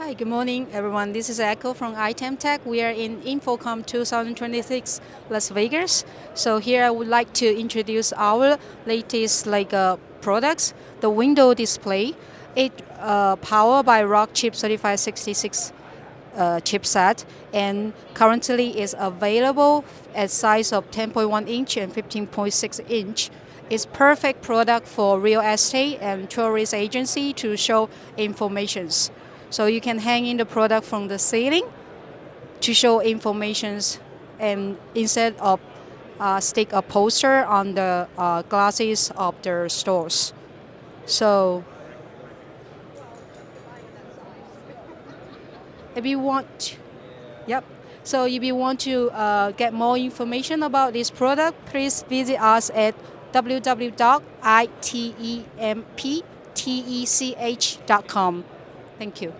Hi, good morning, everyone. This is Echo from Itemptech. We are in InfoComm 2026 Las Vegas. So here I would like to introduce our latest products. The window display, it powered by Rockchip 3566 chipset, and currently is available at size of 10.1 inch and 15.6 inch. It's perfect product for real estate and tourist agency to show informations. So you can hang in the product from the ceiling to show informations, and instead of stick a poster on the glasses of the stores. So if you want, yep. So if you want to get more information about this product, please visit us at www.itemptech.com. Thank you.